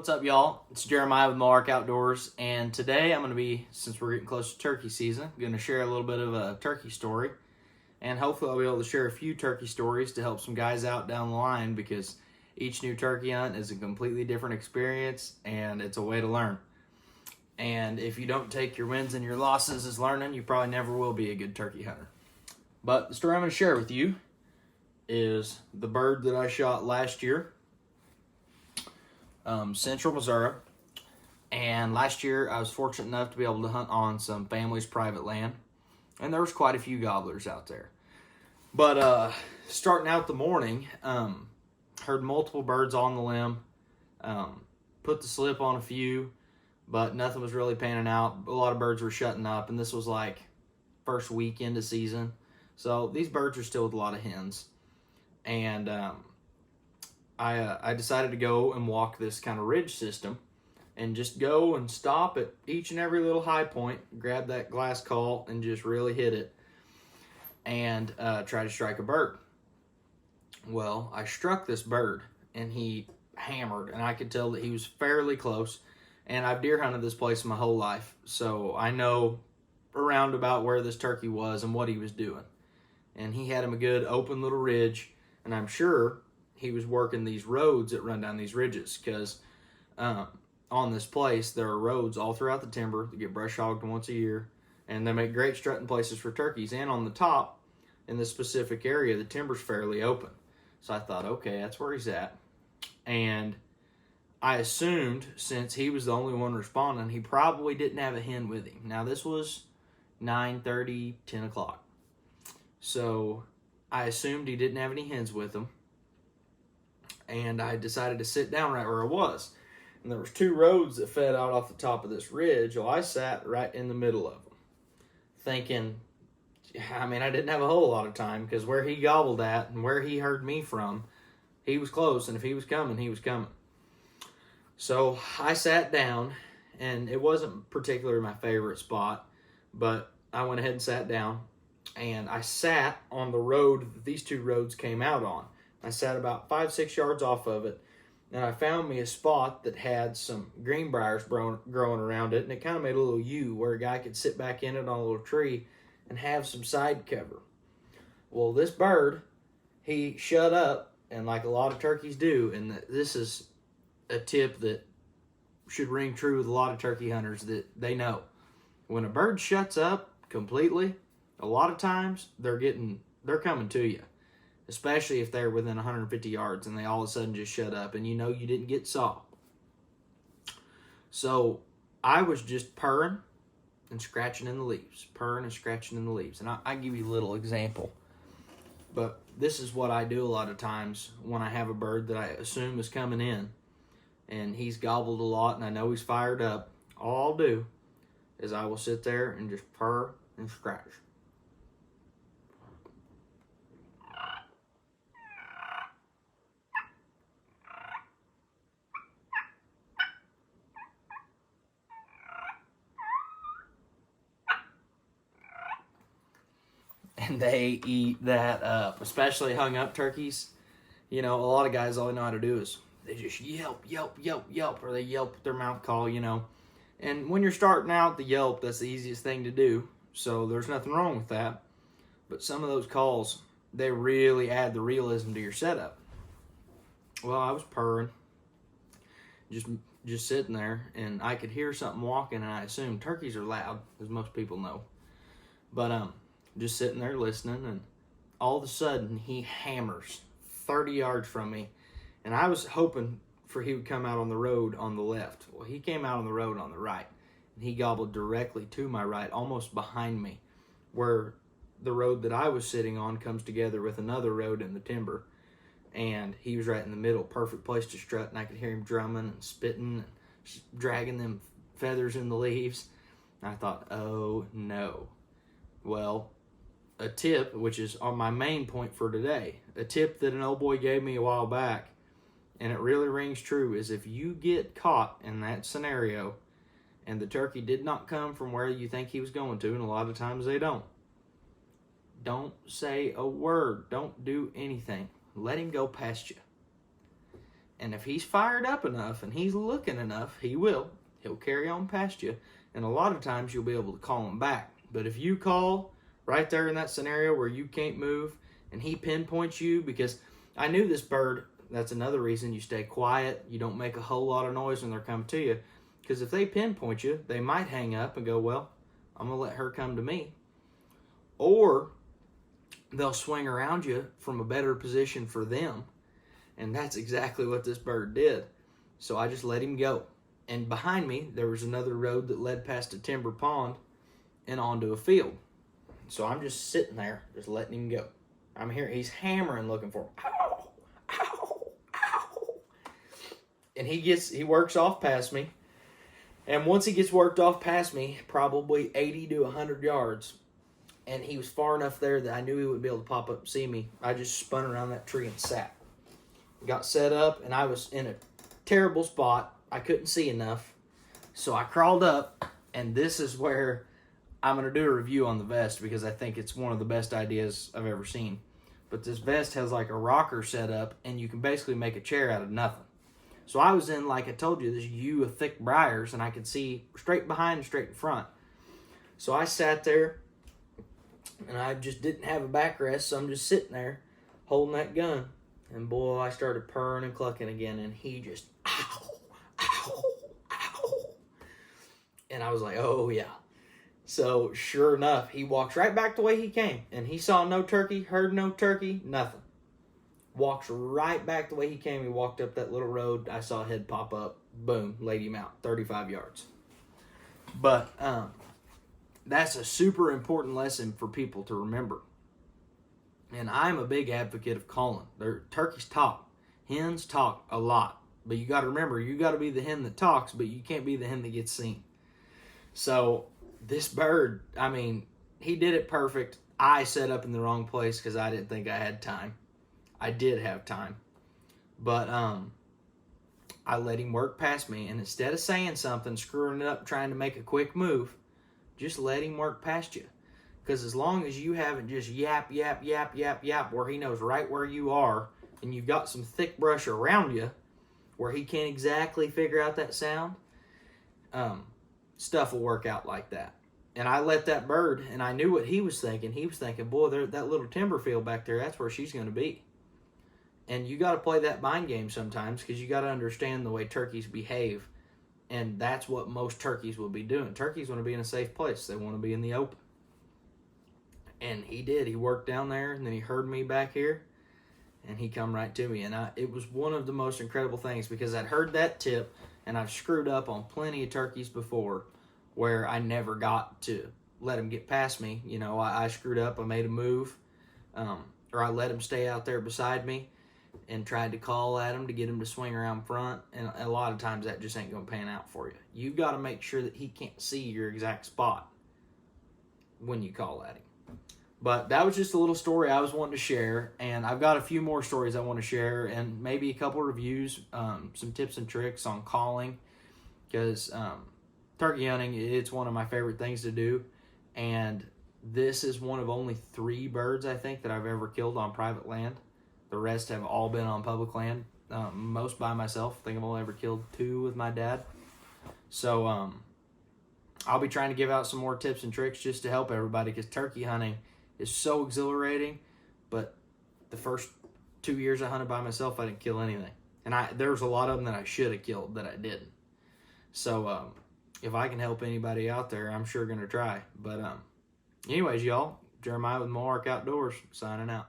What's up, y'all? It's Jeremiah with Moark Outdoors, and today I'm going to be, since we're getting close to turkey season, going to share a little bit of a turkey story, and hopefully I'll be able to share a few turkey stories to help some guys out down the line, because each new turkey hunt is a completely different experience, and it's a way to learn. And if you don't take your wins and your losses as learning, you probably never will be a good turkey hunter. But the story I'm going to share with you is the bird that I shot last year. Central Missouri, and last year I was fortunate enough to be able to hunt on some family's private land, and there was quite a few gobblers out there. But starting out the morning, heard multiple birds on the limb, put the slip on a few, but nothing was really panning out. A lot of birds were shutting up, and this was like first weekend of season, so these birds are still with a lot of hens. And I decided to go and walk this kind of ridge system and just go and stop at each and every little high point, grab that glass call and just really hit it and try to strike a bird. Well, I struck this bird and he hammered, and I could tell that he was fairly close, and I've deer hunted this place my whole life, so I know around about where this turkey was and what he was doing. And he had him a good open little ridge, and I'm sure he was working these roads that run down these ridges, because on this place there are roads all throughout the timber that get brush hogged once a year, and they make great strutting places for turkeys. And on the top in this specific area, the timber's fairly open, so I thought, okay, that's where he's at. And I assumed, since he was the only one responding, he probably didn't have a hen with him. Now this was 9:30, 10 o'clock, so I assumed he didn't have any hens with him. And I decided to sit down right where I was. And there was two roads that fed out off the top of this ridge. Well, I sat right in the middle of them, thinking, I didn't have a whole lot of time, because where he gobbled at and where he heard me from, he was close, and if he was coming, he was coming. So I sat down, and it wasn't particularly my favorite spot, but I went ahead and sat down, and I sat on the road that these two roads came out on. I sat about 5-6 yards off of it, and I found me a spot that had some greenbriers growing around it, and it kind of made a little U where a guy could sit back in it on a little tree and have some side cover. Well, this bird, he shut up, and like a lot of turkeys do, and this is a tip that should ring true with a lot of turkey hunters, that they know. When a bird shuts up completely, a lot of times they're coming to you. Especially if they're within 150 yards and they all of a sudden just shut up and you know you didn't get saw. So I was just purring and scratching in the leaves, purring and scratching in the leaves. And I give you a little example. But this is what I do a lot of times when I have a bird that I assume is coming in and he's gobbled a lot and I know he's fired up. All I'll do is I will sit there and just purr and scratch. And they eat that up, especially hung up turkeys. You know, a lot of guys, all they know how to do is they just yelp, yelp, yelp, yelp, or they yelp with their mouth call, you know. And when you're starting out, the yelp, that's the easiest thing to do. So there's nothing wrong with that. But some of those calls, they really add the realism to your setup. Well, I was purring, just sitting there, and I could hear something walking, and I assumed turkeys are loud, as most people know. But just sitting there listening, and all of a sudden he hammers 30 yards from me, and I was hoping for he would come out on the road on the left. Well, he came out on the road on the right, and he gobbled directly to my right, almost behind me, where the road that I was sitting on comes together with another road in the timber, and he was right in the middle, perfect place to strut, and I could hear him drumming and spitting and dragging them feathers in the leaves. And I thought, oh no. Well, a tip, which is on my main point for today, a tip that an old boy gave me a while back, and it really rings true, is if you get caught in that scenario and the turkey did not come from where you think he was going to, and a lot of times they don't say a word. Don't do anything. Let him go past you. And if he's fired up enough and he's looking enough, he'll carry on past you. And a lot of times you'll be able to call him back. But if you call right there in that scenario where you can't move and he pinpoints you, because I knew this bird, that's another reason you stay quiet. You don't make a whole lot of noise when they're coming to you. Because if they pinpoint you, they might hang up and go, well, I'm going to let her come to me. Or they'll swing around you from a better position for them. And that's exactly what this bird did. So I just let him go. And behind me, there was another road that led past a timber pond and onto a field. So I'm just sitting there, just letting him go. I'm here. He's hammering looking for him. Ow, ow, ow. And he works off past me. And once he gets worked off past me, probably 80 to 100 yards, and he was far enough there that I knew he would be able to pop up and see me, I just spun around that tree and sat. Got set up, and I was in a terrible spot. I couldn't see enough. So I crawled up, and this is where I'm going to do a review on the vest because I think it's one of the best ideas I've ever seen. But this vest has like a rocker set up, and you can basically make a chair out of nothing. So I was in, like I told you, this U of thick briars, and I could see straight behind and straight in front. So I sat there, and I just didn't have a backrest, so I'm just sitting there holding that gun. And boy, I started purring and clucking again, and he just, ow, ow, ow. And I was like, oh yeah. So sure enough, he walks right back the way he came, and he saw no turkey, heard no turkey, nothing. Walks right back the way he came. He walked up that little road. I saw a head pop up. Boom, laid him out, 35 yards. But that's a super important lesson for people to remember. And I'm a big advocate of calling. Turkeys talk. Hens talk a lot. But you got to remember, you got to be the hen that talks, but you can't be the hen that gets seen. So this bird, I mean, he did it perfect. I set up in the wrong place because I didn't think I had time. I did have time. But I let him work past me. And instead of saying something, screwing it up, trying to make a quick move, just let him work past you. Because as long as you haven't just yap, yap, yap, yap, yap, where he knows right where you are, and you've got some thick brush around you, where he can't exactly figure out that sound, stuff will work out like that. And I let that bird, and I knew what he was thinking. He was thinking, boy, that little timber field back there, that's where she's going to be. And you got to play that mind game sometimes because you got to understand the way turkeys behave. And that's what most turkeys will be doing. Turkeys want to be in a safe place. They want to be in the open. And he did. He worked down there, and then he heard me back here, and he come right to me. And it was one of the most incredible things because I'd heard that tip, and I've screwed up on plenty of turkeys before where I never got to let him get past me. You know, I screwed up. I made a move, or I let him stay out there beside me and tried to call at him to get him to swing around front. And a lot of times that just ain't going to pan out for you. You've got to make sure that he can't see your exact spot when you call at him. But that was just a little story I was wanting to share, and I've got a few more stories I want to share, and maybe a couple of reviews, some tips and tricks on calling, because turkey hunting, it's one of my favorite things to do, and this is one of only 3 birds, I think, that I've ever killed on private land. The rest have all been on public land, most by myself. I think I've only ever killed 2 with my dad. So I'll be trying to give out some more tips and tricks just to help everybody, because turkey hunting is so exhilarating, but the first 2 years I hunted by myself, I didn't kill anything. And there was a lot of them that I should have killed that I didn't. So if I can help anybody out there, I'm sure going to try. But anyways, y'all, Jeremiah with Mohawk Outdoors, signing out.